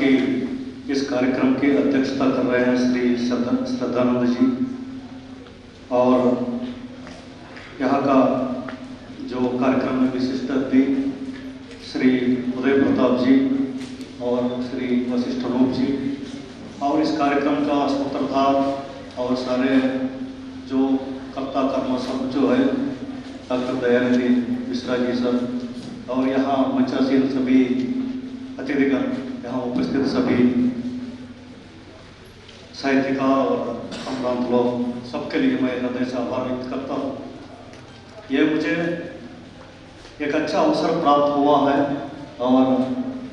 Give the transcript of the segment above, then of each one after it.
की इस कार्यक्रम की अध्यक्षता कर रहे हैं श्री श्रद्धानंद जी, और यहाँ का जो कार्यक्रम में विशिष्ट अतिथि श्री उदय प्रताप जी और श्री वशिष्ठ रूप जी, और इस कार्यक्रम का सूत्रधार और सारे जो कर्ता कर्म सब जो है डॉक्टर दयानिधि मिश्रा जी सर, और यहाँ मंचासीन सभी अतिथिगण, यहाँ उपस्थित सभी साहित्यकार और संभ्रांत लोग, सबके लिए मैं हृदय से आभार व्यक्त करता हूँ। ये मुझे एक अच्छा अवसर प्राप्त हुआ है, और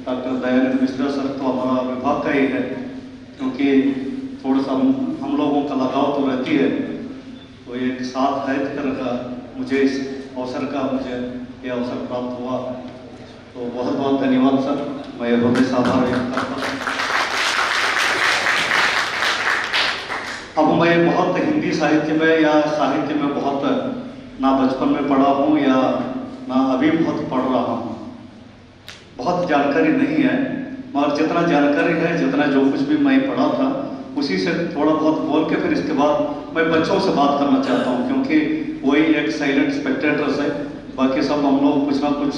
डॉक्टर दयानिधि मिश्रा सर तो हमारा विभाग का ही है, क्योंकि थोड़ा सा हम लोगों का लगाव तो रहती है, तो एक साथ है का मुझे इस अवसर का मुझे ये अवसर प्राप्त हुआ, तो बहुत बहुत धन्यवाद सर, मैं हृदय से आभार व्यक्त करता हूँ। अब मैं बहुत हिंदी साहित्य में या साहित्य में बहुत ना बचपन में पढ़ा हूँ या ना अभी बहुत पढ़ रहा हूँ, बहुत जानकारी नहीं है, मगर जितना जानकारी है, जितना जो कुछ भी मैं पढ़ा था उसी से थोड़ा बहुत बोल के फिर इसके बाद मैं बच्चों से बात करना चाहता हूँ, क्योंकि वही एक साइलेंट स्पेक्टेटर्स है, बाकी सब हम लोग कुछ ना कुछ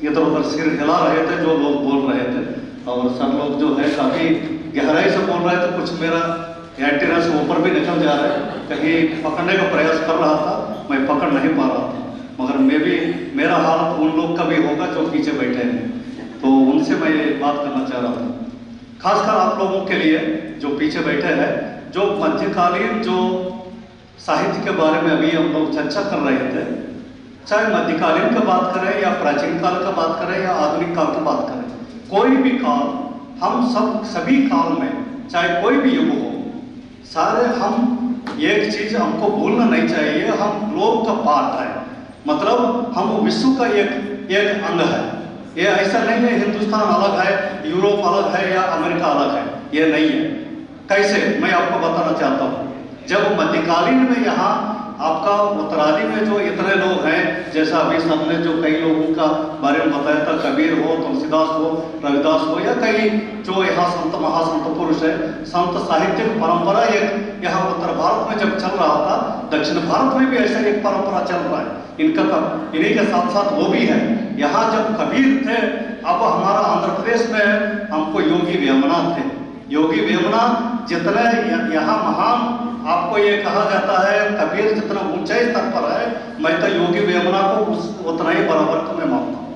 इधर उधर सिर हिला रहे थे जो लोग बोल रहे थे, और सब लोग जो है काफ़ी गहराई से बोल रहे थे, कुछ मेरा एंटीना से ऊपर भी निकल जा रहा है, कहीं पकड़ने का प्रयास कर रहा था, मैं पकड़ नहीं पा रहा था, मगर मेरा हालत उन लोग का भी होगा जो पीछे बैठे हैं, तो उनसे मैं ये बात करना चाह रहा था, खासकर आप लोगों के लिए जो पीछे बैठे हैं, जो मध्यकालीन जो साहित्य के बारे में अभी हम लोग चर्चा कर रहे थे, चाहे मध्यकालीन का बात करें या प्राचीन काल का बात करें या आधुनिक काल की बात करें, कोई भी काल, हम सभी काल में चाहे कोई भी युग हो, सारे हम एक चीज हमको भूलना नहीं चाहिए, हम ग्लोब का पार्ट है, मतलब हम विश्व का एक अंग है। ये ऐसा नहीं है हिंदुस्तान अलग है, यूरोप अलग है या अमेरिका अलग है, ये नहीं है। कैसे, मैं आपको बताना चाहता हूँ। जब मध्यकालीन में यहाँ आपका उत्तरादी में जो इतने लोग हैं, जैसा अभी सबने जो कई लोगों का बारे में बताया था, कबीर हो, तुलसीदास हो, रविदास हो, या कई जो यहाँ संत महासंत पुरुष है, संत साहित्य परंपरा एक यहाँ उत्तर भारत में जब चल रहा था, दक्षिण भारत में भी ऐसा एक परंपरा चल रहा है, इन्हीं के साथ साथ वो भी है। यहाँ जब कबीर थे, अब हमारा आंध्र प्रदेश में हमको योगी वेमना थे। योगी वेमना जितने यहाँ महान आपको ये कहा जाता है, कबीर जितना ऊंचाई स्तर पर है, मैं तो योगी वेमना को उतना ही बराबर को मैं मानता हूँ।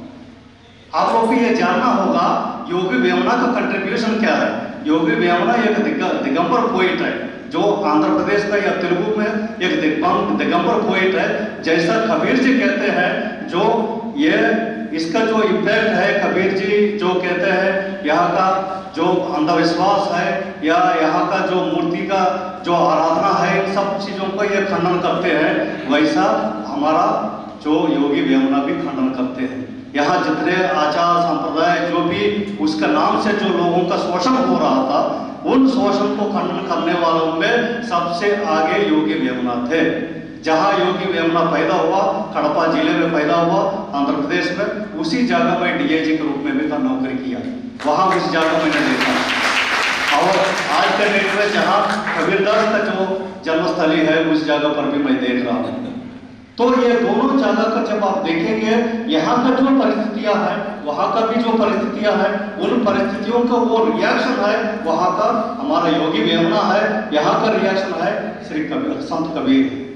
आप लोगों को ये जानना होगा योगी वेमना का कंट्रीब्यूशन क्या है। योगी वेमना एक दिगंबर पोइट है, जो आंध्र प्रदेश का या तेलुगु में एक दिगंबर पोइट है। जैसा कबीर जी कहते हैं, जो ये इसका जो इम्पैक्ट है, कबीर जी जो कहते हैं यहाँ का जो अंधविश्वास है या यहाँ का जो मूर्ति का जो आराधना है, इन सब चीज़ों को ये खंडन करते हैं, वैसा हमारा जो योगी वेमना भी खंडन करते हैं। यहाँ जितने आचार संप्रदाय जो भी उसका नाम से जो लोगों का शोषण हो रहा था, उन शोषण को खंडन करने वालों में सबसे आगे योगी वेमना थे। जहाँ योगी वेमना पैदा हुआ, कड़पा जिले में पैदा हुआ आंध्र प्रदेश में, उसी जगह में डीआईजी के रूप में भी नौकरी किया, वहाँ उस जगह मैंने देखा। और आज के डेट में जहाँ कबीरदास का जो जन्मस्थली है, उस जगह पर भी मैं देख रहा हूँ। तो ये दोनों जगह का जब आप देखेंगे, यहाँ का जो परिस्थितियाँ हैं, वहाँ का भी जो परिस्थितियाँ हैं, उन परिस्थितियों का वो रिएक्शन है, वहाँ का हमारा योगी वेमना है, यहाँ का रिएक्शन है श्री कबीर, संत कबीर।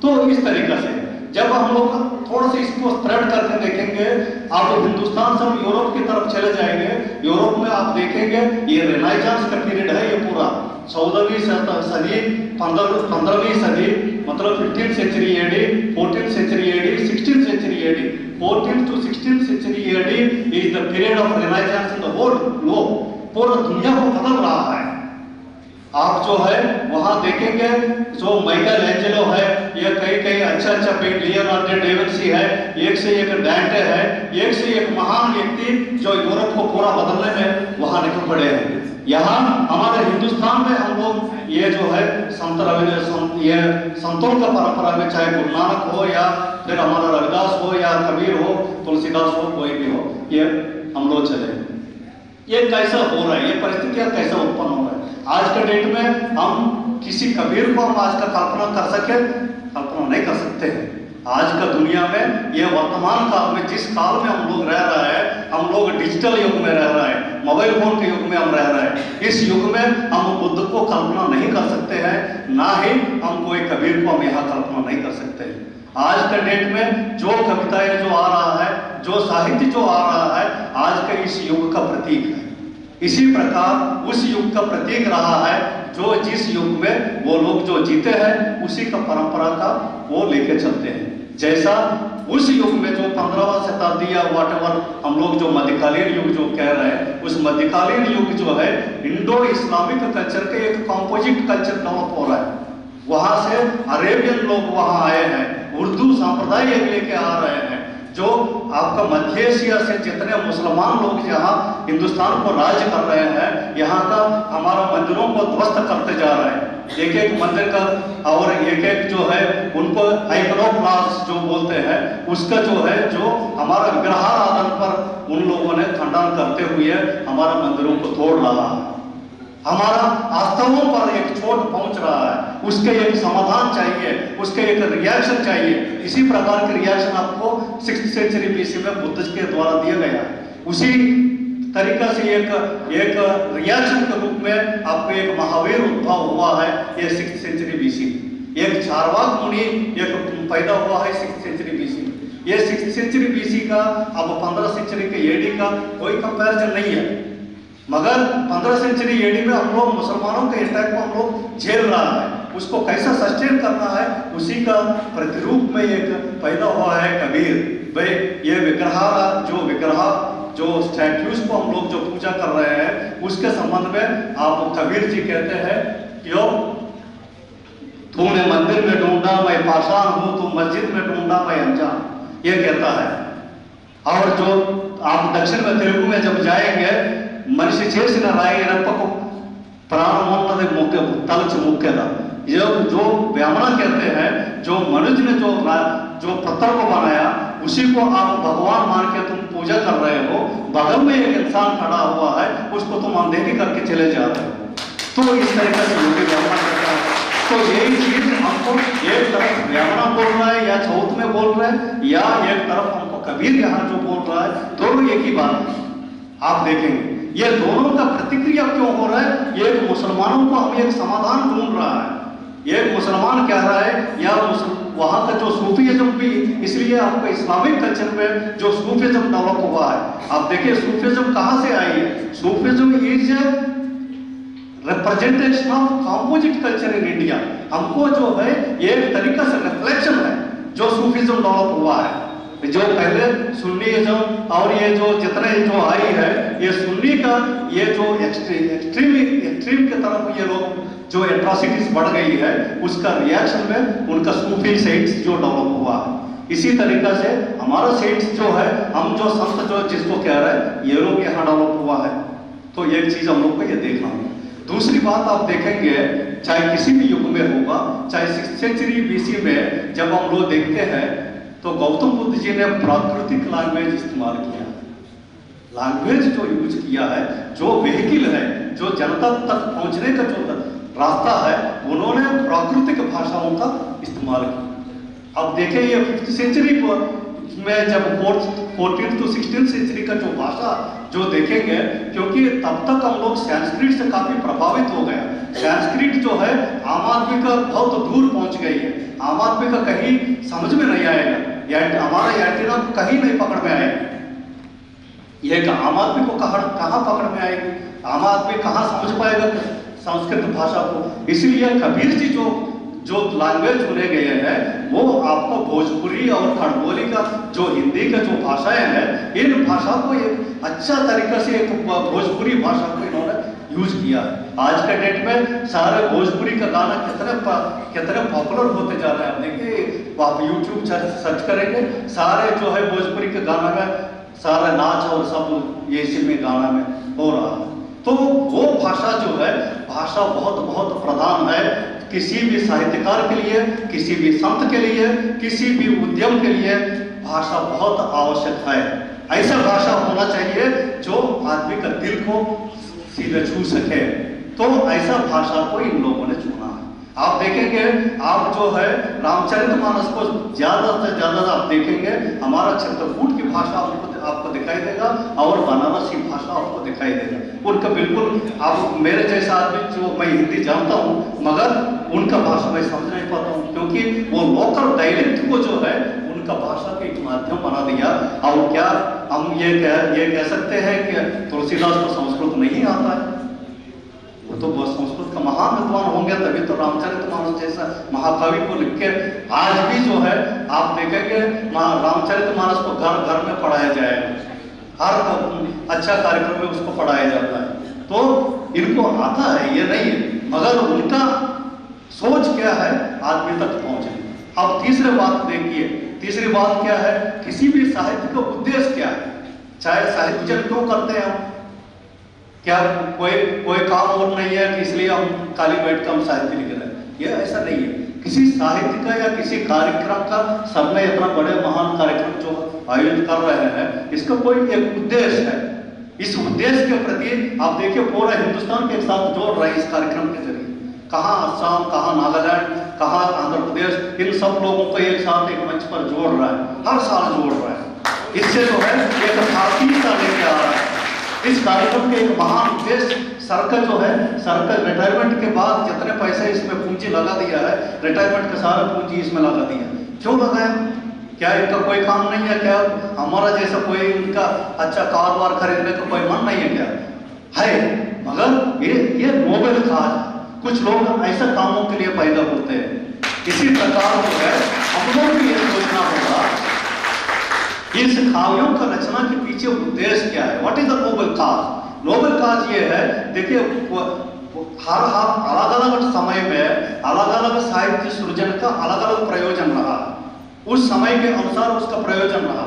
तो इस तरीके से जब हम लोग थोड़ा सा इसको स्प्रेड करके देखेंगे, आप हिंदुस्तान से हम यूरोप की तरफ चले जाएंगे, यूरोप में आप देखेंगे ये रेनाइजेंस का पीरियड है, ये पूरा 14वीं सदी, 15वीं सदी, मतलब 15th century AD, 14th century AD, 16th century AD, 14th to 16th century AD is the period of renaissance in the whole globe। पूरा दुनिया को बदल रहा है। आप जो है वहाँ देखेंगे, जो माइकल एंजेलो है, ये कई अच्छा पेंट, लियोनार्डो डा विंची है, एक से एक डांटे है, एक से एक महान व्यक्ति जो यूरोप को पूरा बदलने में वहाँ निकल पड़े हैं। यहाँ हमारे हिंदुस्तान में हम लोग ये जो है ये संतों का परंपरा में, चाहे गुरु नानक हो या फिर हमारा रविदास हो या कबीर हो, तुलसीदास हो, कोई भी हो, ये हम लोग चले। ये कैसा हो रहा है, ये परिस्थितियां कैसे उत्पन्न हो रहा है। आज के डेट में हम किसी कबीर को हम आज का कल्पना कर सके, कल्पना नहीं कर सकते हैं। आज का दुनिया में ये वर्तमान काल में जिस काल में हम लोग रह रहे हैं, हम लोग डिजिटल युग में रह रहे हैं, मोबाइल फोन के युग में हम रह रहे हैं। इस युग में हम बुद्ध को कल्पना नहीं कर सकते हैं, ना ही हम कोई कबीर को हम यहाँ कल्पना नहीं कर सकते हैं। आज के डेट में जो कविताएं जो आ रहा है, जो साहित्य जो आ रहा है, आज के इस युग का प्रतीक है। इसी प्रकार उस युग का प्रतीक रहा है, जो जिस युग में वो लोग जो जीते हैं उसी का परंपरा का वो लेके चलते हैं। जैसा उस युग में जो 15वां शताब्दी या व्हाटएवर हम लोग जो मध्यकालीन युग जो कह रहे हैं, उस मध्यकालीन युग जो है इंडो इस्लामिक कल्चर के एक कॉम्पोजिट कल्चर डेवलप हो रहा है। वहां से अरेबियन लोग वहां आए हैं, उर्दू संप्रदाय लेके आ रहे हैं। जो आपका मध्य एशिया से जितने मुसलमान लोग यहाँ हिंदुस्तान को राज्य कर रहे हैं, यहाँ का हमारा मंदिरों को ध्वस्त करते जा रहे हैं। एक एक मंदिर का और एक एक जो है उनको आइकोनोक्लास्ट जो बोलते हैं, उसका जो है जो हमारा विग्रहाराधन पर उन लोगों ने खंडन करते हुए हमारा मंदिरों को तोड़ रहा है। हमारा आस्थाओं पर एक चोट पहुंच रहा है, उसके एक समाधान चाहिए, उसके एक रिएक्शन चाहिए। इसी प्रकार के रिएक्शन आपको 6th सेंचुरी BC में बुद्ध के द्वारा दिया गया। उसी तरीका से एक रिएक्शन के रूप में आपको एक महावीर उद्भव हुआ है, ये 6th सेंचुरी BC। एक चारवाक मुनि एक पैदा हुआ है 6th सेंचुरी BC। ये 6th सेंचुरी BC का अब 15 सेंचुरी के AD का कोई कंपैरिजन नहीं है, मगर 15 सेंचुरी AD में हम लोग मुसलमानों के अटैक को हम लोग झेल रहा है, उसको कैसा सस्टेन करना है, उसी का प्रतिरूप में एक पैदा हुआ है कबीर। भाई ये विग्रह जो स्टैट्यूज को हम लोग जो पूजा कर रहे हैं, उसके संबंध में आप कबीर जी कहते हैं, क्यों तूने मंदिर में ढूंढा मैं पाषाण हूं, तू मस्जिद में ढूंढा मैं अनजान, ये कहता है। और जो आप दक्षिण में तेलुगु में जब जाएंगे, मनुष्य చేసిన రాయి రప్పకు प्राण ఉన్నది मुख्य तलच मुख्यदा, ये जो ब्राह्मण कहते हैं, जो मनुष्य ने जो पत्थर को बनाया उसी को आप भगवान मान के तुम पूजा कर रहे हो। बगल में एक इंसान खड़ा हुआ है, उसको तुम अनदेखी करके चले जा रहे हो। तो इस तरीके से योगी ब्राह्मण कहता है। तो यही चीज हमको एक तरफ ब्राह्मण बोल रहा है या चौथ में बोल रहा है, या एक तरफ हमको कबीर यहाँ जो बोल रहा है, दोनों एक ही बात है। आप देखेंगे ये दोनों का प्रतिक्रिया क्यों हो रहा है। एक मुसलमानों को हम एक समाधान ढूंढ रहा है, एक मुसलमान कह रहा है, या वहां का जो सूफीइज्म भी, इसलिए आपको इस्लामिक कल्चर में जो सूफीइज्म डेवलप हुआ है, आप देखिए सूफीइज्म कहां से आई है। Sufism is representation of composite culture in India. हमको जो है एक तरीका से रिफ्लेक्शन है जो सूफीइज्म डेवलप हुआ है। जो पहले सुन्नीइज्म और ये जो जितने जो आई है, ये सुन्नी का ये जो एक्सट्रीम के तरफ ये लोग जो एट्रोसिटीज बढ़ गई है, उसका रिएक्शन में उनका सूफी सेक्ट्स जो डेवलप हुआ है। इसी तरीका से हमारा सेक्ट्स जो है, हम जो संत जो जिसको कह रहे हैं, ये लोग यहाँ डेवलप हुआ है। तो एक चीज हम लोग को ये देखना होगा। दूसरी बात आप देखेंगे, चाहे किसी भी युग में होगा, चाहे 6th सेंचुरी BC में जब हम लोग देखते हैं, तो गौतम बुद्ध जी ने प्राकृतिक लैंग्वेज इस्तेमाल किया। लैंग्वेज जो यूज किया है, जो व्हीकल है, जो जनता तक पहुंचने का जो रास्ता है, उन्होंने प्राकृतिक भाषाओं का इस्तेमाल किया। अब देखिए ये 5th सेंचुरी में जब 14th to 16th सेंचुरी का जो भाषा जो देखेंगे, क्योंकि तब तक हम लोग संस्कृत से काफी प्रभावित हो गए। संस्कृत जो है आम आदमी का बहुत दूर पहुंच गई है, आम आदमी का कहीं समझ में नहीं आएगा, हमारा एंटीना कहीं नहीं पकड़ में आएगा। ये आम आदमी को कहाँ पकड़ में आएगी, आम आदमी कहाँ समझ पाएगा संस्कृत भाषा को। इसलिए कबीर जी जो लैंग्वेज चुने गए हैं, वो आपको भोजपुरी और खड़बोली का जो हिंदी का जो भाषाएं हैं, इन भाषा को एक अच्छा तरीका से एक भोजपुरी भाषा को इन्होंने यूज किया है। आज के डेट में सारे भोजपुरी का गाना कितने पॉपुलर होते जा रहे हैं। देखिए आप यूट्यूब सर्च करेंगे, सारे जो है भोजपुरी के गाना में सारे नाच और सब ये इसी में गाना में हो रहा है। तो वो भाषा जो है, भाषा बहुत प्रधान है किसी भी साहित्यकार के लिए, किसी भी संत के लिए, किसी भी उद्यम के लिए भाषा बहुत आवश्यक है। ऐसा भाषा होना चाहिए जो आदमी का दिल को सीधे छू सके। तो ऐसा भाषा को इन लोगों ने चुना है। आप देखेंगे, आप जो है रामचरितमानस को ज्यादा से ज्यादा आप देखेंगे, हमारा चित्रकूट की भाषा आपको दिखाई देगा और बनारसी भाषा आपको दिखाई देगा। उनका बिल्कुल, आप मेरे जैसा आदमी जो मैं हिंदी जानता हूँ मगर उनका भाषा मैं समझ नहीं पाता हूँ, क्योंकि वो लोकल डायलेक्ट को जो है उनका भाषा का एक माध्यम बना दिया। और क्या हम ये कह सकते हैं कि तुलसीदास को संस्कृत नहीं आता है? वो तो संस्कृत का महान विद्वान होंगे, तभी तो रामचरितमानस जैसा महाकवि को लिख के आज भी जो है आप देखेंगे रामचरितमानस को घर घर में पढ़ाया जाएगा, हर अच्छा कार्यक्रम में उसको पढ़ाया जाता है। तो इनको आता है, ये नहीं है, मगर उनका सोच क्या है आदमी तक पहुंचे। अब तीसरी बात देखिए, तीसरी बात क्या है, किसी भी साहित्य का उद्देश्य क्या है, चाहे साहित्य क्यों करते हैं हम? क्या कोई काम और नहीं है कि इसलिए हम खाली बैठ कर हम साहित्य लिख रहे हैं? ये ऐसा नहीं है। किसी साहित्य का या किसी कार्यक्रम का, सब में इतना बड़े महान कार्यक्रम जो आयोजित कर रहे हैं, इसका कोई एक उद्देश्य है। इस उद्देश्य के प्रति आप देखिए पूरा हिंदुस्तान के साथ जोड़ रहे हैं इस कार्यक्रम के जरिए। कहाँ असम, कहाँ नागालैंड, कहाँ आंध्र प्रदेश, इन सब लोगों को एक साथ एक मंच पर जोड़ रहा है, हर साल जोड़ रहा है। इससे जो है एक भारतीयता लेके आ रहा है। इस कार्यक्रम के एक महान उद्देश्य सरकार जो है, सरकार रिटायरमेंट के बाद जितने पैसे इसमें पूंजी लगा दिया है, रिटायरमेंट का सारा पूंजी इसमें लगा दिया। क्यों लगाया? क्या इनका कोई काम नहीं है क्या? हमारा जैसा कोई इनका अच्छा कारोबार खरीदने का कोई मन नहीं है क्या? है, मगर ये नोबेल काज है। कुछ लोग ऐसे कामों के लिए पैदा होते हैं। इसी प्रकार जो है हम लोग भी ये सोचना होगा, इस काव्यों का रचना के पीछे उद्देश्य क्या है? What is the noble cause? Noble cause ये है, देखिए हर अलग अलग समय में अलग अलग साहित्य सृजन का अलग अलग प्रयोजन रहा, उस समय के अनुसार उसका प्रयोजन रहा।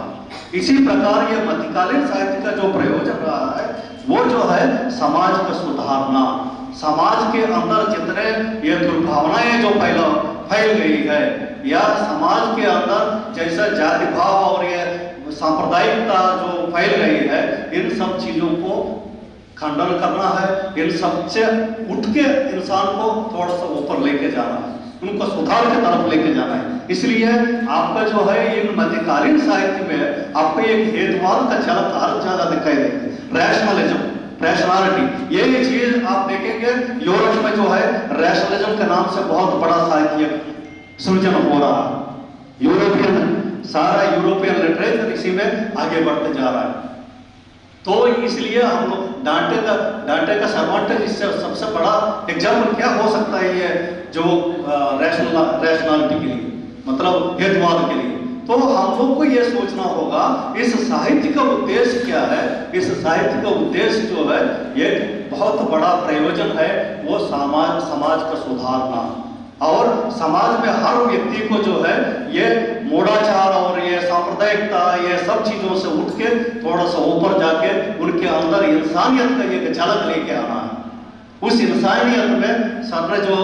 इसी प्रकार ये मध्यकालीन साहित्य का जो प्रयोजन रहा है वो जो है समाज का सुधारना, समाज के अंदर जितने ये दुर्भावनाएं जो फैल गई है, या समाज के अंदर जैसा जाति भाव और ये सांप्रदायिकता जो फैल गई है, इन सब चीजों को खंडन करना है। इन सब से उठ के इंसान को थोड़ा सा ऊपर लेके जाना है, उनको सुधार की तरफ लेके जाना है। इसलिए आपका जो है इन मध्यकालीन साहित्य में आपको एक हेतुवाद का झलक हर जगह दिखाई देगी। रैशनलिज्म, रैशनैलिटी, ये चीज आप देखेंगे यूरोप में जो है रैशनलिज्म के नाम से बहुत बड़ा साहित्य सृजन हो रहा है। यूरोपियन, सारा यूरोपियन लिटरेचर इसी में आगे बढ़ते जा रहा है। तो इसलिए हम लोग डांटे का सर्वांटेज इससे सबसे बड़ा एग्जाम्पल क्या हो सकता है, ये जो रैशनैलिटी के लिए, मतलब हेतुवाद के लिए। तो हम लोग को ये सोचना होगा इस साहित्य का उद्देश्य क्या है। इस साहित्य का उद्देश्य जो है एक बहुत बड़ा प्रयोजन है, वो समाज का सुधारना, और समाज में हर व्यक्ति को जो है ये मूढ़ाचार और ये सांप्रदायिकता, ये सब चीजों से उठ के थोड़ा सा ऊपर जाके उनके अंदर इंसानियत का एक झलक लेके आना है। उस इंसानियत में सबने जो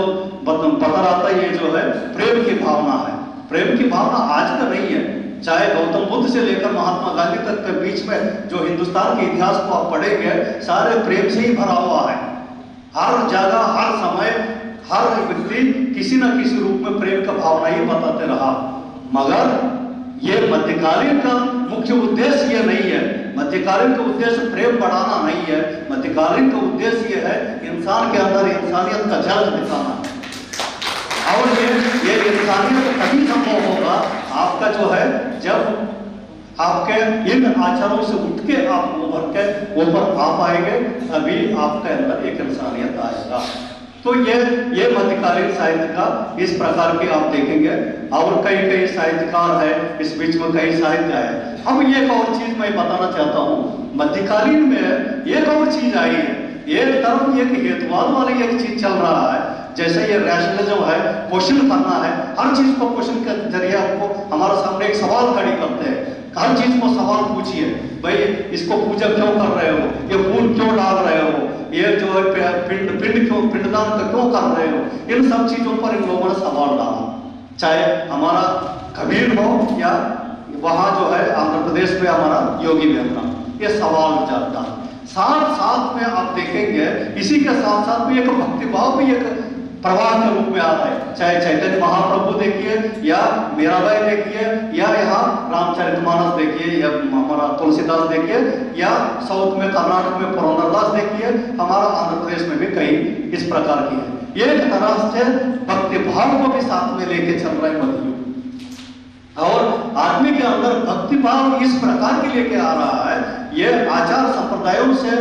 पता आता है, ये जो है प्रेम की भावना है। प्रेम की भावना आज का नहीं है, चाहे गौतम बुद्ध से लेकर महात्मा गांधी तक के बीच में जो हिंदुस्तान के इतिहास को आप पढ़ेंगे, सारे प्रेम से ही भरा हुआ है। हर जगह, हर समय, हर व्यक्ति किसी न किसी रूप में प्रेम का भावना ही बताते रहा। मगर ये मध्यकालीन का मुख्य उद्देश्य ये नहीं है। मध्यकालीन का उद्देश्य प्रेम बढ़ाना नहीं है। मध्यकालीन का उद्देश्य ये है इंसान के अंदर इंसानियत का झलक दिखाना। और ये इंसानियत तभी संभव होगा आपका जो है जब आपके इन आचरणों से उठ के आप उभर के ऊपर आ पाएंगे, तभी आपके अंदर एक इंसानियत आएगा। तो ये मध्यकालीन साहित्य का इस प्रकार के आप देखेंगे। और कई साहित्यकार है, इस बीच में कई साहित्य है। अब एक और चीज मैं बताना चाहता हूँ, मध्यकालीन में एक और चीज आई है। एक तरफ एक हेतुवाद वाली एक चीज चल रहा है, जैसे ये रैशनलिज्म है, क्वेश्चन करना है, हर चीज को क्वेश्चन के जरिए हमको हमारे सामने एक सवाल खड़ी करते हैं। हर चीज को सवाल पूछिए, भाई इसको पूजा क्यों कर रहे हो, ये फूल क्यों डाल रहे हो, ये जो है पिंडदान का क्यों कर रहे हो। इन सब चीजों पर इन लोगों ने सवाल डाला, चाहे हमारा कबीर हो या वहाँ जो है आंध्र प्रदेश में हमारा योगी वेमना, ये सवाल जाता है। साथ साथ में आप देखेंगे इसी के साथ साथ में एक भक्तिभाव भी एक प्रवाह के रूप में आ रहा है। चाहे चैतन्य महाप्रभु देखिए या मीराबाई देखिए या यहाँ रामचरितमानस देखिए या हमारा तुलसीदास देखिए या साउथ में कर्नाटक में पुरंदरदास देखिए, हमारा आंध्र प्रदेश में भी कई इस प्रकार की है। ये एक तरह से भक्तिभाव को भी साथ में लेके चल रहे हैं मध्य, और आदमी के अंदर भक्तिभाव इस प्रकार के लेके आ रहा है, ये आचार संप्रदायों से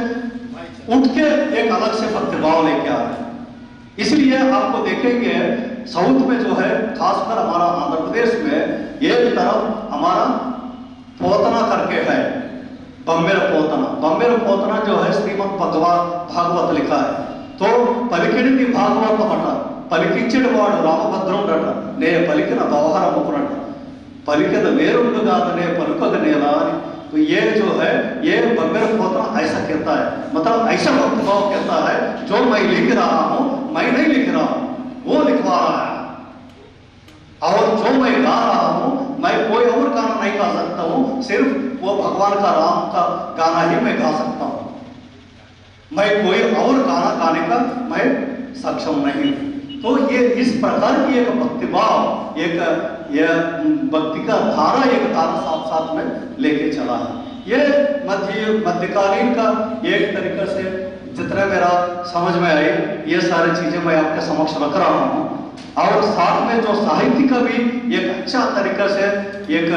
उठ के एक अलग से भक्तिभाव लेके आ रहा है। इसलिए आपको देखेंगे साउथ में जो है, खासकर हमारा आंध्र प्रदेश में एक तरफ हमारा पोतना करके है, बम्बेर पोतना जो है श्रीमद् भागवत लिखा है। तो पलिकिड़ी भागवत मट पलिकिंचड़ वाడు రామభద్రుండట నే పలికిన వ్యవహారముకునట पलिकद वेरुंडगादने पलुकग नेला। तो ये जो है ये बम्बेर पोतना ऐसा कहता है, मतलब ऐसा भक्तिभाव कहता है जो मैं लिख रहा हूं मैं नहीं लिख रहा हूं, वो लिखवा रहा है, और जो मैं गा रहा हूं मैं कोई और गाना नहीं गा सकता हूं, सिर्फ वो भगवान का राम का गाना ही मैं गा सकता हूं, मैं कोई और गाना गाने का मैं सक्षम नहीं। तो ये इस प्रकार की एक भक्तिभाव, एक ये भक्ति का धारा, एक धारा साथ साथ में लेके चला है। ये मध्यकालीन का एक तरीके से जितना मेरा समझ में आई ये सारी चीजें मैं आपके समक्ष रख रहा हूँ। और साथ में जो साहित्य का भी एक अच्छा तरीका से एक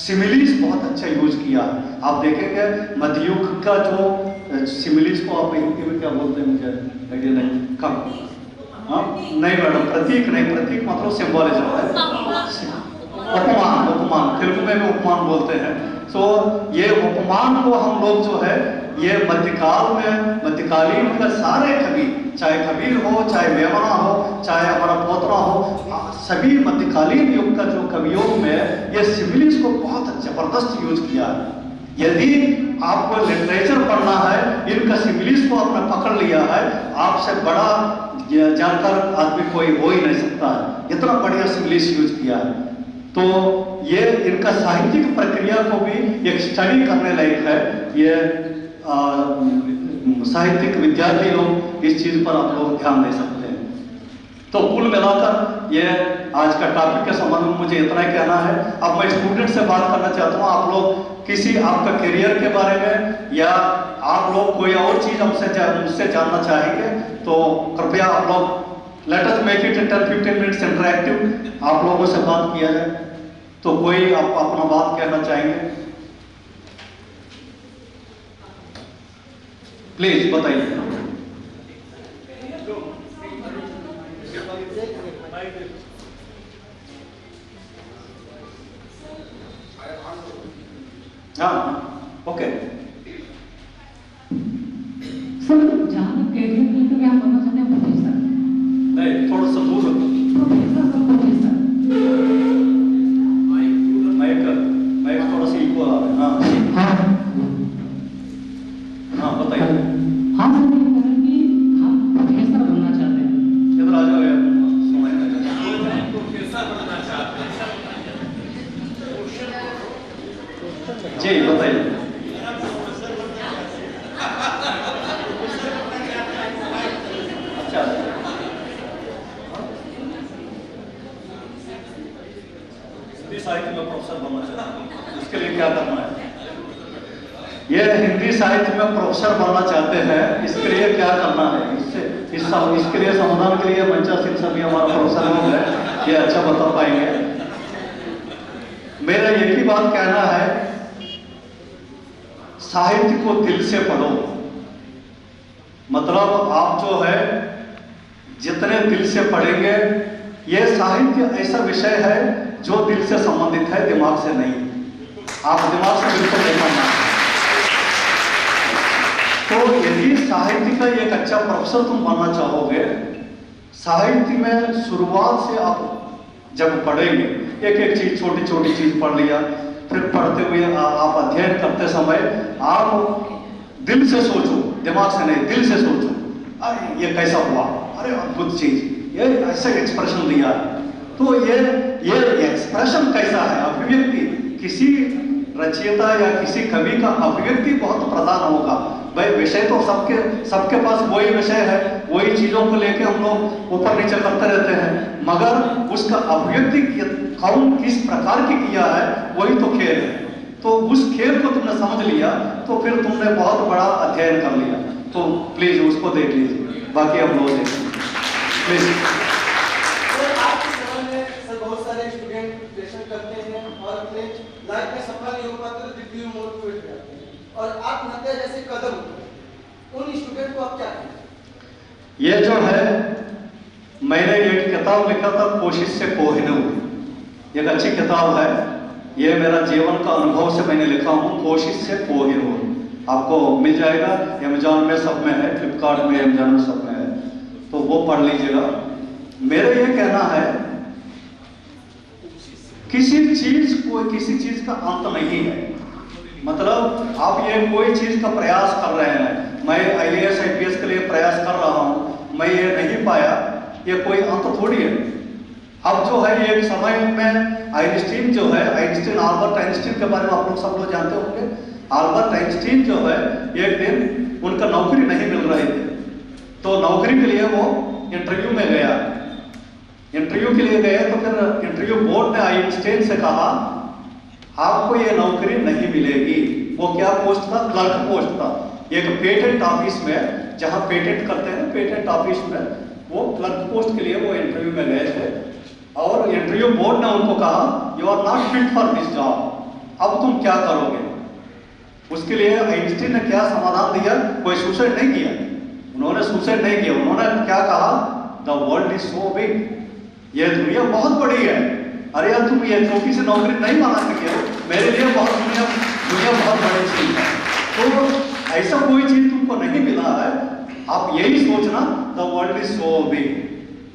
सिमिलीज बहुत अच्छा यूज किया। आप देखेंगे मध्ययुग का जो सिमिलीज को आप हिंदी में क्या बोलते हैं मुझे आइडिया नहीं, कम नहीं मैडम, प्रतीक नहीं, प्रतीक मतलब सिंबॉलिज्म है, उपमान तेलुगु में भी उपमान बोलते हैं। तो ये उपमान को हम लोग जो है ये मध्यकाल में मध्यकालीन का सारे कवि, चाहे कबीर हो, चाहे वेमना हो, चाहे हमारा पोतना हो, सभी मध्यकालीन युग का जो कवियों में ये सिमिलीज को बहुत जबरदस्त यूज किया है। यदि आपको लिटरेचर पढ़ना है, इनका सिमिलीज को आपने पकड़ लिया है, आपसे बड़ा जानकार आदमी कोई हो ही नहीं सकता है, इतना बढ़िया सिमिलीज यूज किया है। तो ये इनका साहित्यिक प्रक्रिया को भी एक स्टडी करने लायक है। ये साहित्यिक विद्यार्थी लोग इस चीज पर आप लोग ध्यान दे सकते हैं। तो कुल मिलाकर ये आज का टॉपिक के संबंध में मुझे इतना ही कहना है। अब मैं स्टूडेंट से बात करना चाहता हूँ, आप लोग किसी आपका करियर के बारे में या आप लोग कोई और चीज मुझसे जानना चाहेंगे तो कृपया आप लोग let us make it 10-15 minutes interactive, आप लोगों से बात किया जाए। तो कोई आप अपना बात कहना चाहेंगे प्लीज बताइए। हाँ ओके सर, जहाँ तक कैरियर के लिए आप बनना चाहते हैं प्रोफेसर? नहीं, थोड़ा सा दूर प्रोफेसर माइक थोड़ा सा इक्वल आ रहा है। हाँ हाँ बताइए। हाँ सर, ये कह रहे हैं कि आप प्रोफेसर बनना चाहते हैं। इधर आ जाओ यार, जी बताइए। अच्छा हिंदी साहित्य में प्रोफेसर बनना चाहते हैं, इसके लिए क्या करना है? ये हिंदी साहित्य में प्रोफेसर बनना चाहते हैं, इसके लिए क्या करना है? इसके लिए समाधान के लिए मंचा सिंह सभी हमारा प्रोफेसर लोग हैं, ये अच्छा बता पाएंगे। मेरा एक ही बात कहना है, साहित्य को दिल से पढ़ो। मतलब आप जो है जितने दिल से पढ़ेंगे, ये साहित्य ऐसा विषय है जो दिल से संबंधित है, दिमाग से नहीं। आप दिमाग से बिल्कुल नहीं पढ़ना। तो यदि साहित्य का एक अच्छा प्रोफेसर तुम बनना चाहोगे, साहित्य में शुरुआत से आप जब पढ़ेंगे, एक एक चीज छोटी छोटी चीज पढ़ लिया, फिर पढ़ते हुए आप अध्ययन करते समय आप दिल से सोचो, दिमाग से नहीं, दिल से सोचो, अरे ये कैसा हुआ, अरे अद्भुत चीज, ये ऐसा एक्सप्रेशन दिया है। तो ये एक्सप्रेशन कैसा है, अभिव्यक्ति किसी रचयिता या किसी कवि का अभिव्यक्ति बहुत प्रधान होगा। भाई विषय तो सबके पास वही विषय है, वही चीजों को लेके हम लोग ऊपर नीचे करते रहते हैं, मगर उसका अभिव्यक्ति कौन किस प्रकार की किया है वही तो खेल है। तो उस खेल को तुमने समझ लिया तो फिर तुमने बहुत बड़ा अध्ययन कर लिया। तो प्लीज उसको देख लीजिए, बाकी हम लोग देखेंगे प्लीज। बहुत सारे स्टूडेंट प्रेशर करते हैं और अपने लाइफ में सफल नहीं हो पाते तो डिग्री में मोटिवेट हो जाते हैं, और आत्महत्या जैसे कदम उन स्टूडेंट को आप क्या कहें? ये जो है, मैंने एक किताब लिखा था कोशिश से कोहिनूर, एक अच्छी किताब है। ये मेरा जीवन का अनुभव से मैंने लिखा हूँ, कोशिश से कोहिनूर। आपको मिल जाएगा, अमेजॉन में सब में है, फ्लिपकार्ट में, अमेजॉन में सब में है, तो वो पढ़ लीजिएगा। मेरा ये कहना है किसी चीज का अंत नहीं है। मतलब आप ये कोई चीज का प्रयास कर रहे हैं, मैं IAS IPS के लिए प्रयास कर रहा हूं, मैं ये नहीं पाया, ये कोई अंत थोड़ी है। अब जो है एक समय में आइंस्टीन जो है, आल्बर्ट आइंस्टीन के बारे में आप लोग सब लोग जानते होंगे। अल्बर्ट आइंस्टीन जो है, एक दिन उनका नौकरी नहीं मिल रही थी, तो नौकरी के लिए वो इंटरव्यू में गया। इंटरव्यू के लिए गए तो फिर इंटरव्यू बोर्ड ने आइंस्टीन से कहा आपको ये नौकरी नहीं मिलेगी। वो क्या पोस्ट था? क्लर्क पोस्ट था, एक पेटेंट ऑफिस में, जहां पेटेंट करते हैं पेटेंट ऑफिस में, वो क्लर्क पोस्ट के लिए वो इंटरव्यू में गए थे। और इंटरव्यू बोर्ड ने उनको कहा you are not fit for this job, अब तुम क्या करोगे? उसके लिए आइंस्टीन ने क्या समाधान दिया? कोई सुसाइड नहीं किया, उन्होंने सुसाइड नहीं किया। उन्होंने क्या कहा? The world is so big, ये दुनिया बहुत बड़ी है। अरे यार तुम ये छोटी सी नौकरी नहीं बना सके हो, मेरे लिए दुनिया बहुत बड़ी चीज है। तो ऐसा कोई चीज तुमको नहीं मिला है, आप यही सोचना the world is so big.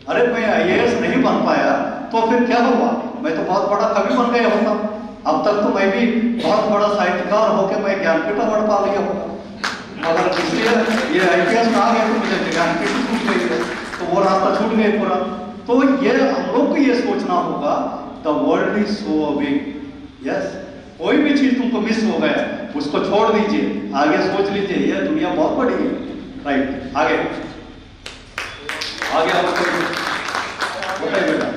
अरे मैं IAS नहीं बन पाया तो फिर क्या हुआ? मैं तो बहुत बड़ा कवि बन गया होता, अब तक तो मैं भी बहुत बड़ा साहित्यकार होकर मैं ज्ञानपीठ अवार्ड पा लिया होगा, मगर इसलिए ये IPS में आ गया तो मुझे ज्ञानपीठ छूट गई है, तो वो रास्ता छूट गया पूरा। तो ये हम लोग को ये सोचना होगा the world is so big. Yes, कोई भी चीज तुमको मिस हो गया उसको छोड़ दीजिए, आगे सोच लीजिए ये दुनिया बहुत बड़ी है। राइट, आगे और बताइए बेटा।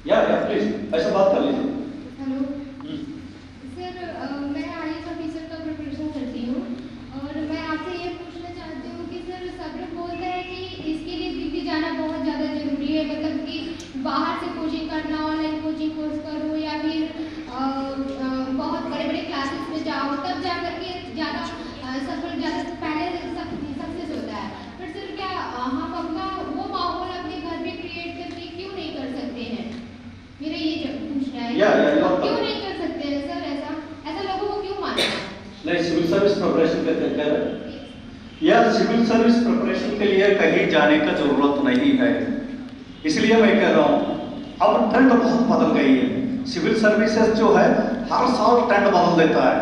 या प्लीज ऐसा बात कर लीजिए। हेलो सर, मैं IAS ऑफिसर का प्रिपरेशन करती हूँ और मैं आपसे ये पूछना चाहती हूँ कि सर सब लोग बोलते हैं कि इसके लिए दिल्ली जाना बहुत ज़्यादा ज़रूरी है, मतलब कि बाहर से कोचिंग करना, ऑनलाइन कोचिंग कोर्स करो या फिर बहुत बड़े बड़े क्लासेस में जाओ, तब जा करके ज़्यादा पहले सक्सेस होता है। पर सर क्या हम अपना वो माहौल अपने घर में क्रिएट करके क्यों नहीं कर सकते हैं? मेरा ये पूछना है, क्यों नहीं कर सकते हैं सर? ऐसा लोगों को क्यों मानना है? नहीं, सिविल सर्विस प्रिपरेशन के कह रहे या सिविल सर्विस प्रिपरेशन के लिए कहीं जाने का जरूरत नहीं है। इसलिए मैं कह रहा हूँ अब ट्रेंड बहुत बदल गई है। सिविल सर्विसेज जो है हर साल ट्रेंड बदल देता है।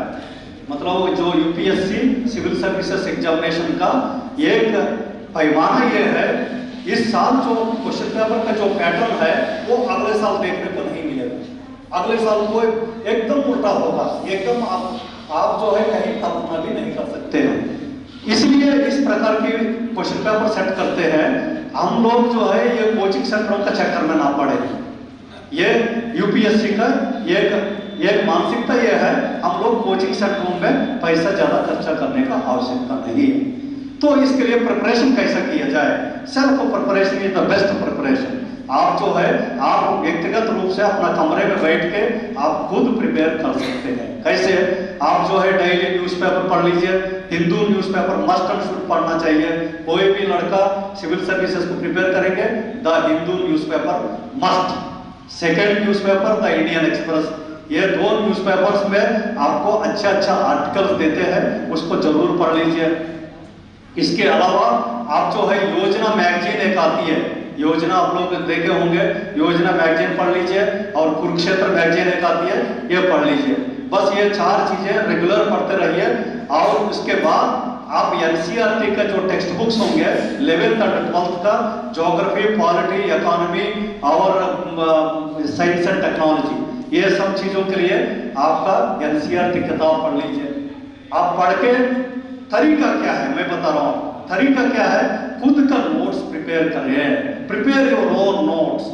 मतलब जो UPSC सिविल सर्विसेज एग्जामिनेशन का एक पैमाना ये है, इस साल जो क्वेश्चन पेपर का जो पैटर्न है वो अगले साल देखने को नहीं मिलेगा। अगले साल को एकदम उल्टा होगा, एकदम आप जो है कहीं कल्पना भी नहीं कर सकते हैं। इसलिए इस प्रकार के क्वेश्चन पेपर सेट करते हैं हम लोग जो है ये कोचिंग सेंटरों का चक्कर में ना पड़े। ये UPSC का एक मानसिकता ये है, हम लोग कोचिंग सेंटरों में पैसा ज्यादा खर्चा करने का आवश्यकता नहीं है। तो इसके लिए प्रिपरेशन कैसा किया जाए? Self preparation is the best preparation. आप जो है आप व्यक्तिगत रूप से अपना कमरे में बैठ के आप खुद प्रिपेयर कर सकते हैं। कैसे? आप जो है डेली न्यूज़पेपर पढ़ लीजिए, Hindu newspaper must and should पढ़ना चाहिए। कोई भी लड़का सिविल सर्विसेज को प्रिपेयर करेंगे the Hindu newspaper must. Second newspaper the Indian express. ये दो न्यूज़पेपर्स में आपको अच्छा आर्टिकल्स देते हैं, उसको जरूर पढ़ लीजिए। इसके अलावा आप जो है योजना मैगजीन एक आती है, योजना आप लोग देखे होंगे, योजना मैगजीन पढ़ लीजिए। और कुरुक्षेत्र मैगजीन एक आती है, ये पढ़ लीजिए। बस ये 4 चीजें रेगुलर पढ़ते रहिए। और उसके बाद आप एनसीईआरटी का जो टेक्स्ट बुक्स होंगे 11th और 12th का, ज्योग्राफी, पॉलिटी, इकोनॉमी और साइंस एंड टेक्नोलॉजी, ये सब चीजों के लिए आपका एनसीईआरटी किताब पढ़ लीजिए। आप पढ़ के तरीका क्या है मैं बता रहा हूँ, तरीका क्या है, खुद का नोट्स प्रिपेयर करें, प्रिपेयर योर ओन नोट्स।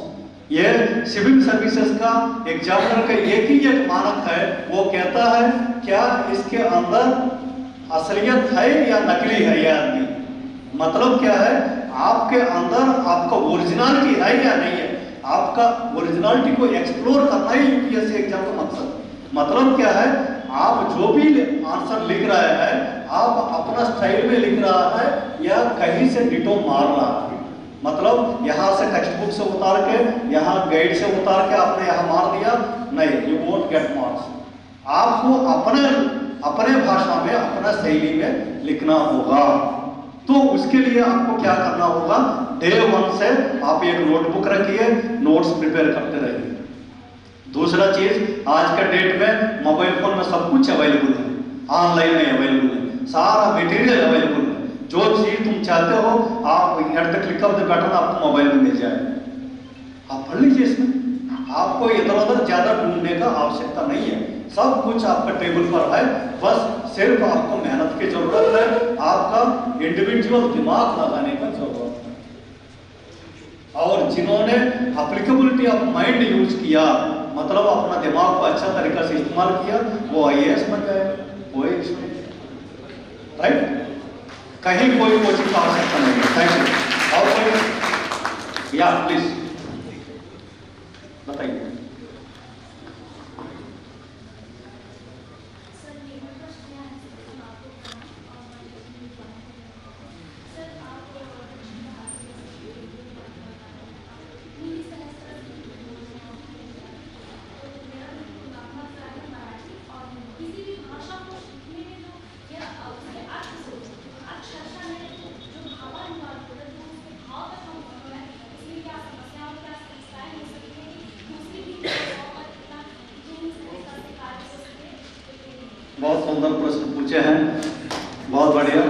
ये सिविल सर्विसेज का एग्जामिनर का एक ही एक मानक है, वो कहता है क्या इसके अंदर असलियत है या नकली है ये आदमी। मतलब क्या है, आपके अंदर आपका ओरिजिनलिटी है या नहीं है, आपका ओरिजिनलिटी को एक्सप्लोर करना ही यूपीएससी एग्जाम का मकसद। मतलब क्या है, आप जो भी आंसर लिख रहे हैं आप अपना स्टाइल में लिख रहा है या कहीं से डिटो मार रहा है। मतलब यहाँ से टेक्स्ट बुक से उतार के, यहाँ गाइड से उतार के आपने यहाँ मार दिया, नहीं, यू वोंट गेट मार्क्स। आपको अपने भाषा में, अपना शैली में लिखना होगा। तो उसके लिए आपको क्या करना होगा, डे 1 से आप एक नोटबुक रखिए, नोट्स प्रिपेयर करते रहिए। दूसरा चीज, आज के डेट में मोबाइल फोन में सब कुछ अवेलेबल है, ऑनलाइन में अवेलेबल है, सारा मटेरियल अवेलेबल है। जो चीज तुम चाहते हो आप at the click of the button आपको मोबाइल में मिल जाए, आप पढ़ लीजिए। इसमें आपको इधर उधर ज्यादा ढूंढने का आवश्यकता नहीं है, सब कुछ आपका टेबल पर है, बस सिर्फ आपको मेहनत की जरूरत है, आपका इंडिविजुअल दिमाग लगाने का जरूरत है। और जिन्होंने एप्लीकेबिलिटी ऑफ माइंड यूज किया, मतलब अपना दिमाग को अच्छा तरीका से इस्तेमाल किया, वो IAS बन जाए, कोई राइट। कहीं कोई कोचिंग का आवश्यकता नहीं है। Thank you. और कोई, या प्लीज बताइए। बहुत सुंदर प्रश्न पूछे हैं, बहुत बढ़िया।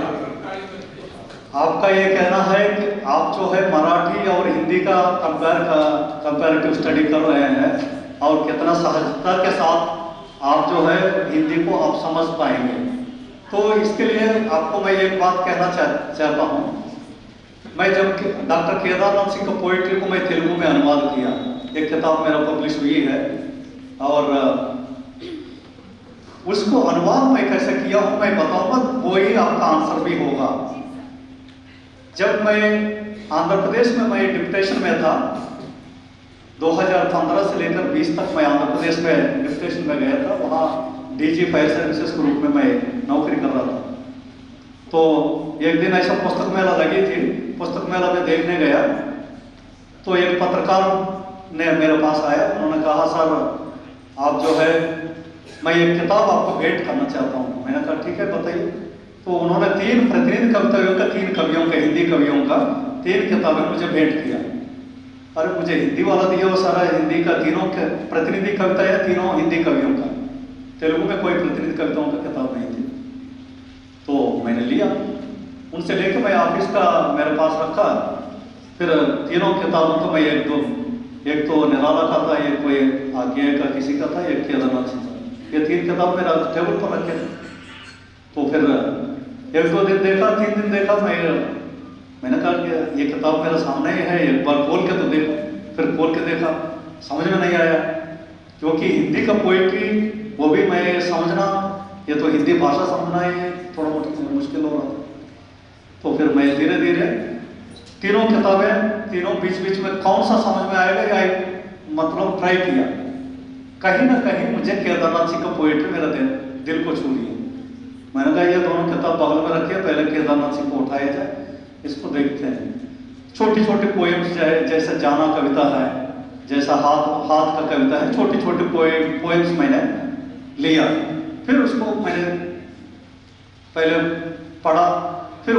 आपका ये कहना है कि आप जो है मराठी और हिंदी का कंपैरेटिव स्टडी कर रहे हैं और कितना सहजता के साथ आप जो है हिंदी को आप समझ पाएंगे। तो इसके लिए आपको मैं एक बात कहना चाहता हूँ। मैं जब डॉक्टर केदारनाथ सिंह का पोइट्री को मैं तेलुगु में अनुवाद किया, एक किताब मेरा पब्लिश हुई है, और उसको अनुवाद मैं कैसे किया हूं मैं बताऊंगा, वो ही आपका आंसर भी होगा। जब मैं आंध्र प्रदेश में मैं डिप्टेशन में था, 2015 से लेकर 20 तक मैं आंध्र प्रदेश में डिप्टेशन में गया था, वहाँ DG फायर सर्विसेज के रूप में मैं नौकरी कर रहा था। तो एक दिन ऐसा पुस्तक मेला लगी थी, पुस्तक मेला में देखने गया तो एक पत्रकार ने मेरे पास आया, उन्होंने कहा सर आप जो है, मैं एक किताब आपको भेंट करना चाहता हूँ। मैंने कहा ठीक है बताइए। तो उन्होंने 3 प्रतिनिधि कविताओं का, 3 कवियों का, हिंदी कवियों का 3 किताबें मुझे भेंट किया। अरे मुझे हिंदी वाला दिया, वो सारा हिंदी का, तीनों के प्रतिनिधि कविता है, तीनों हिंदी कवियों का, तेलुगु में कोई प्रतिनिधि कविताओं का किताब नहीं थी। तो मैंने लिया, उनसे लेकर मैं ऑफिस का मेरे पास रखा। फिर तीनों किताबों को मैं एक तो निराला का था, एक कोई आज्ञा का किसी का था, एक केदारनाथ सिंह। ये 3 किताब मेरा टेबल पर रखे थे। तो फिर 1-2 दिन देखा, 3 दिन देखा, मैंने कहा कि ये किताब मेरे सामने ही है, एक बार खोल के तो देखो। फिर खोल के देखा, समझ में नहीं आया, क्योंकि हिंदी का पोइट्री वो भी मैं समझना, ये तो हिंदी भाषा समझना ही थोड़ा बहुत मुश्किल हो रहा था। तो फिर मैं धीरे धीरे तीनों किताबें, तीनों बीच बीच में कौन सा समझ में आएगा या मतलब ट्राई किया। कहीं ना कहीं मुझे केदारनाथ सिंह का पोएट्री मेरा दिल को छू लिया। मैंने कहा ये दोनों किताब बगल में रखिए, पहले केदारनाथ सिंह को उठाया जाए, इसको देखते हैं। छोटी छोटी पोएम्स जैसे जाना कविता है, जैसा हाथ का कविता है, छोटी छोटी पोएम्स मैंने लिया। फिर उसको मैंने पहले पढ़ा, फिर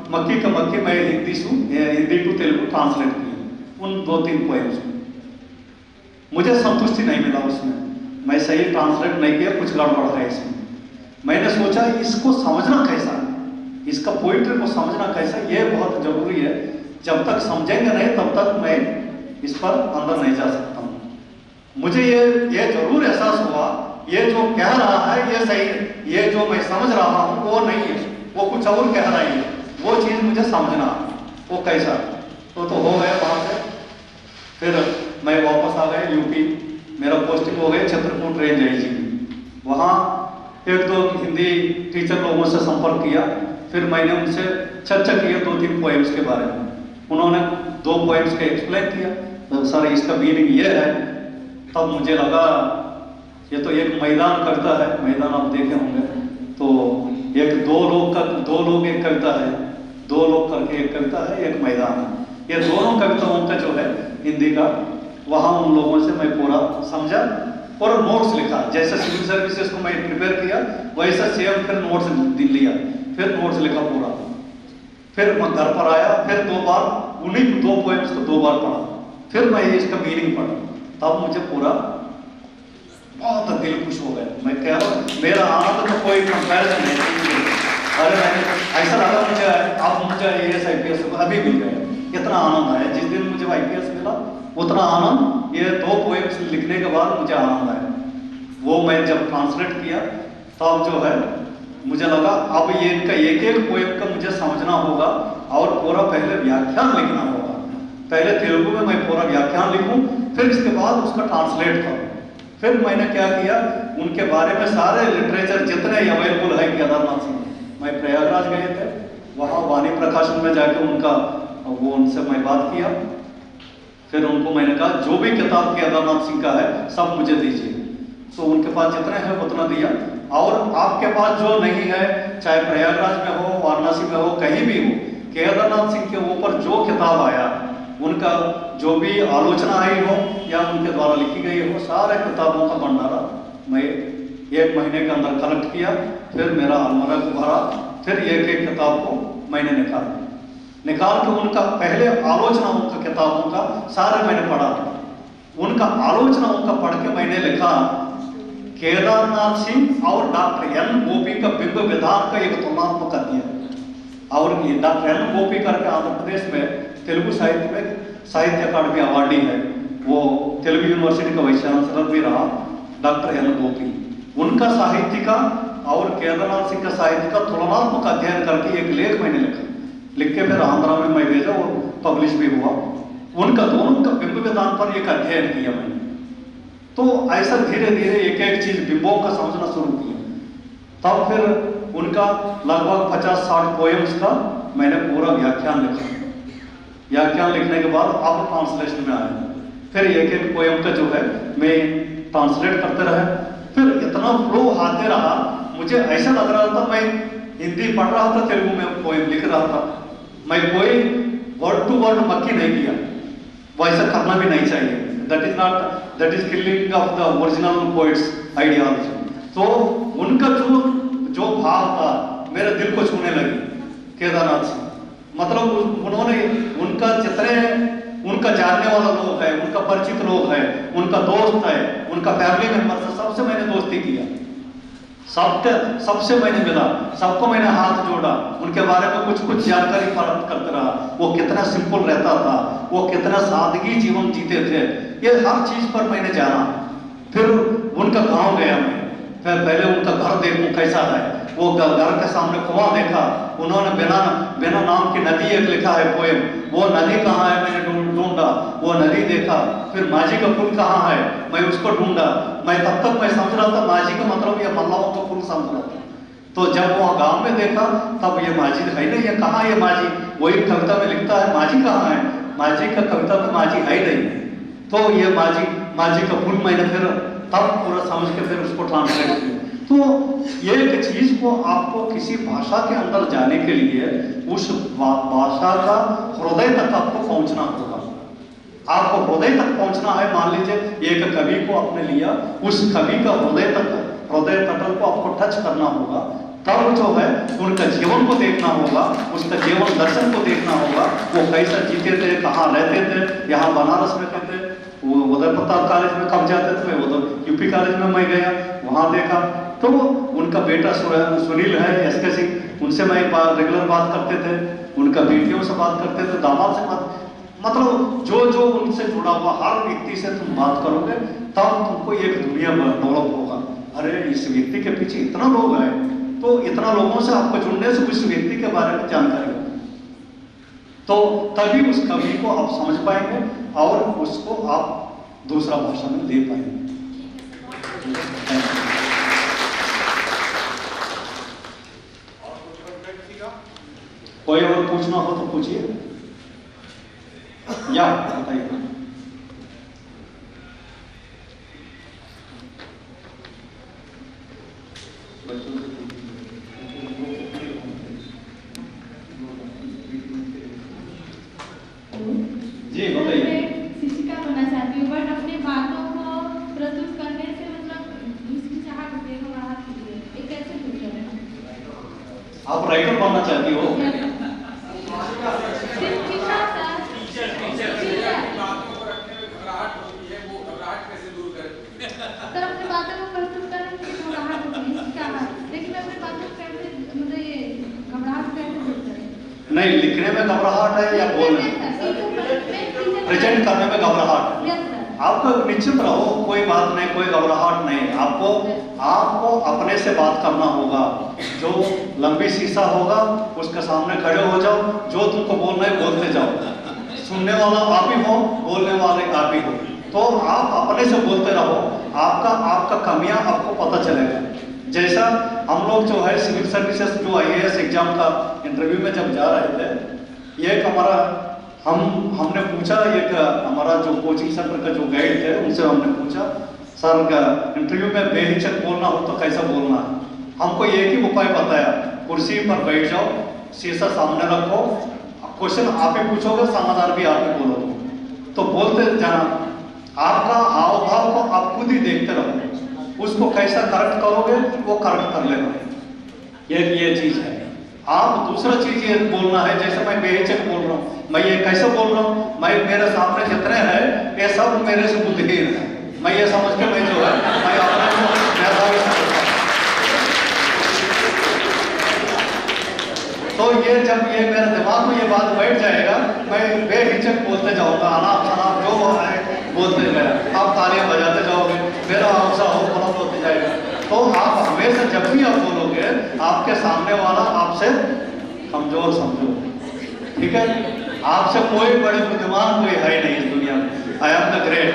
मक्की का मक्की मैं हिंदी टू तेलुगु ट्रांसलेट किया उन 2-3 पोएम्स में। मुझे संतुष्टि नहीं मिला उसमें, मैं सही ट्रांसलेट नहीं किया, कुछ गड़बड़ है इसमें। मैंने सोचा इसको समझना कैसा, इसका पोइट्री को समझना कैसा, ये बहुत जरूरी है। जब तक समझेंगे नहीं तब तक मैं इस पर अंदर नहीं जा सकता हूँ। मुझे ये जरूर एहसास हुआ ये जो कह रहा है ये सही है, ये जो मैं समझ रहा हूँ वो नहीं है, वो कुछ और कह रहा है, वो चीज़ मुझे समझना वो कैसा। तो हो गया वहाँ से। फिर मैं वापस आ गया यूपी, मेरा पोस्टिंग हो गया चित्रकूट रेंज आईजी में। वहाँ एक दो हिंदी टीचर लोगों से संपर्क किया, फिर मैंने उनसे चर्चा की 2-3 पोएम्स के बारे में। उन्होंने 2 पोएम्स का एक्सप्लेन किया, तो सर इसका मीनिंग ये है। तब मुझे लगा ये तो एक मैदान कविता है, मैदान आप देखे होंगे, तो एक दो लोग एक कविता है, 2 लोग करके एक कविता है, एक मैदान है। ये दोनों कविताओं का जो है हिंदी का, वहाँ उन लोगों से मैं पूरा समझा और नोट्स लिखा। जैसे सिविल सर्विसेज को मैं प्रिपेयर किया वैसा सेम फिर नोट्स लिया, फिर नोट्स लिखा पूरा। फिर मैं घर पर आया, फिर 2 बार उन्हीं 2 पोएम्स को 2 बार पढ़ा, फिर मैं इसका मीनिंग पढ़ा। तब मुझे पूरा बहुत दिल खुश हो गया। मैं कह रहा हूँ मेरा आनंद तो कोई कंपैरिजन नहीं। अरे ऐसा लगा मुझे अब मुझे IAS IPS अभी मिल गया, इतना आनंद आया। जिस दिन मुझे IPS मिला उतना आनंद ये 2 पोएम्स लिखने के बाद मुझे आनंद आया। वो मैं जब ट्रांसलेट किया तब जो है मुझे लगा अब ये इनका एक पोएम का मुझे समझना होगा और पूरा पहले व्याख्यान लिखना होगा। पहले तेलुगु में मैं पूरा व्याख्यान लिखूं, फिर इसके बाद उसका ट्रांसलेट करूं। फिर मैंने क्या किया, उनके बारे में सारे लिटरेचर जितने अवेलेबल है केदारनाथ सिंह, मैं प्रयागराज गए थे, वहाँ वाणी प्रकाशन में जाके उनसे मैं बात किया। फिर उनको मैंने कहा जो भी किताब केदारनाथ सिंह का है सब मुझे दीजिए। तो उनके पास जितने हैं उतना दिया। और आपके पास जो नहीं है, चाहे प्रयागराज में हो, वाराणसी में हो, कहीं भी हो, केदारनाथ सिंह के ऊपर जो किताब आया, उनका जो भी आलोचना आई हो या उनके द्वारा लिखी गई हो, सारे किताबों का भंडारा मैं 1 महीने के अंदर कलेक्ट किया। फिर मेरा अलमारा को भरा, फिर एक किताब को मैंने निकाल के उनका पहले आलोचना उनका किताबों का सारे मैंने पढ़ा। उनका आलोचनाओं का पढ़ के मैंने लिखा केदारनाथ सिंह और डॉक्टर N गोपी का बिंब विधान का एक तुलनात्मक अध्ययन। और ये डॉक्टर N गोपी करके आंध्र प्रदेश में तेलुगु साहित्य में साहित्य अकादमी अवार्डी है, वो तेलुगु यूनिवर्सिटी का वाइस चांसलर भी रहा डॉक्टर N गोपी। उनका साहित्य का और केदारनाथ सिंह का साहित्य का तुलनात्मक अध्ययन करके एक लेख मैंने लिख के फिर आंध्रा में मैं भेजा और पब्लिश भी हुआ। उनका दोनों का बिंब विधान पर एक अध्ययन किया मैंने। तो ऐसा धीरे धीरे एक चीज बिंबों का समझना शुरू किया। तब फिर उनका लगभग 50-60 पोएम्स का मैंने पूरा व्याख्यान लिखा। व्याख्यान लिखने के बाद अब ट्रांसलेशन में आया। फिर एक पोएम का जो है मैं ट्रांसलेट करते रहे। फिर इतना फ्लो आते रहा, मुझे ऐसा लग रहा था मैं हिंदी पढ़ रहा था, तेलुगु में पोएम लिख रहा था। मैं कोई वर्ड टू वर्ड मक्खी नहीं किया, वैसा करना भी नहीं चाहिए। That is killing of the original poets ideology. तो उनका जो भाव था मेरे दिल को छूने लगी केदारनाथ सिंह। मतलब उन्होंने उनका जितने उनका जानने वाला लोग है, उनका परिचित लोग है, उनका दोस्त है, उनका फैमिली मेंबर से सबसे मैंने दोस्ती किया, सबसे मैंने मिला, सबको मैंने हाथ जोड़ा, उनके बारे में कुछ जानकारी प्राप्त करते रहा। वो कितना सिंपल रहता था, वो कितना सादगी जीवन जीते थे, ये हर चीज पर मैंने जाना। फिर उनका गांव गया मैं, फिर पहले उनका घर देखूं कैसा है। वो घर के सामने कुआं देखा, उन्होंने बिना नाम की नदी एक लिखा है पोएम, वो नदी कहाँ है मैंने ढूंढा, वो नदी देखा। फिर माझी का पुल कहाँ है मैं उसको ढूंढा। मैं तब तक मैं समझ रहा था माझी का मतलब ये मल्लाहों का पुल समझ रहा था। तो जब वहाँ गांव में देखा तब ये माझी है नहीं, ये कहाँ ये माझी, वही कविता में लिखता है माझी कहाँ है, माझी का कविता में माझी है नहीं। तो ये माझी का पुल मैंने फिर तब पूरा समझ के फिर उसको ट्रांसलेट किया। तो एक चीज को आपको किसी भाषा के अंदर जाने के लिए उस भाषा का हृदय तक आपको पहुंचना होगा। आपको हृदय तक पहुंचना है। मान लीजिए एक कवि को आपने लिया, उस कवि का हृदय तटल को आपको टच करना होगा। तब जो है उनका जीवन को देखना होगा, उसका जीवन दर्शन को देखना होगा, वो कैसा जीते थे, कहाँ रहते थे, यहाँ बनारस में थे, वो उधर प्रताप कॉलेज में कब जाते थे, मैं उधर यूपी कॉलेज में मैं गया, वहाँ देखा तो उनका बेटा सुनील है एसके सिंह, उनसे मैं रेगुलर बात करते थे, उनका बेटियों से बात करते थे, दामाद से बात, मतलब जो जो उनसे जुड़ा हुआ हर व्यक्ति से तुम बात करोगे तब तुमको एक दुनिया डेवलप होगा। अरे इस व्यक्ति के पीछे इतना लोग हैं, तो इतना लोगों से आपको जुड़ने से उस व्यक्ति के बारे में जानकारी होगी, तो तभी उस कवि को आप समझ पाएंगे और उसको आप दूसरा भाषा में दे पाएंगे। कोई और पूछना हो तो पूछिए या बताइए। जी बताइए। शिक्षिका बनना चाहती हूँ, बट अपनी बातों को प्रस्तुत करने से मतलब हिचकिचाहट होती है, घबराहट होती है, ये कैसे दूर करें? आप राइटर बनना चाहती हो? नहीं, लिखने में घबराहट है या बोलने प्रेजेंट करने में घबराहट है? आपको निश्चित रहो, कोई बात नहीं, कोई घबराहट नहीं। आपको अपने से बात करना होगा, जो लंबी शीशा होगा उसके सामने खड़े हो जाओ, जो तुमको बोलना है बोलते जाओ, सुनने वाला आप ही हो, बोलने वाले आप ही हो, तो आप अपने से बोलते रहो, आपका कमियां आपको पता चलेगा। जैसा हम लोग जो है सिविल सर्विसेज जो IAS एग्जाम का इंटरव्यू में जब जा रहे थे, एक हमारा हमने पूछा, एक हमारा जो कोचिंग सेंटर का जो गाइड थे उनसे हमने पूछा, सर का इंटरव्यू में बेहिचक बोलना हो तो कैसा बोलना है? हमको एक ही उपाय बताया, कुर्सी पर बैठ जाओ, शीशा सामने रखो, क्वेश्चन आप ही पूछोगे, समाधान भी आप ही बोलोगे, तो बोलते जाना। आपका हाव भाव को आप खुद ही देखते रहो, उसको कैसा करेक्ट करोगे वो करेक्ट कर लेना, ये चीज है। आप दूसरा चीज ये बोलना है, जैसे मैं बेहिचक बोल रहा हूँ, मैं ये कैसे बोल रहा हूँ, मैं मेरे सामने जितने हैं ये सब मेरे से बुद्धिहीन है, मैं ये समझ के मैं जो है मैं अपने को मेधावी समझता हूँ। तो ये जब ये मेरे दिमाग में ये बात बैठ जाएगा, मैं बेहिचक बोलते जाऊंगा, अनाप शनाप जो है बोलते गए, आप तालियां बजाते जाओगे, मेरा हौसला हो बुलंद होते जाएगा। तो आप हमेशा जब भी आप बोलोगे, आपके सामने वाला आपसे कमजोर समझो, ठीक है? आपसे कोई बड़े बुद्धिमान कोई है नहीं इस दुनिया में। I am the great,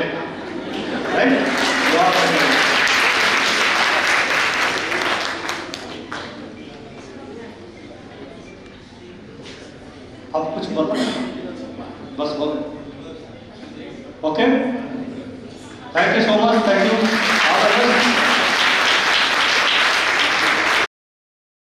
right? You are the great. अब कुछ बोलो, बस बोलो। Okay, thank you so much, thank you.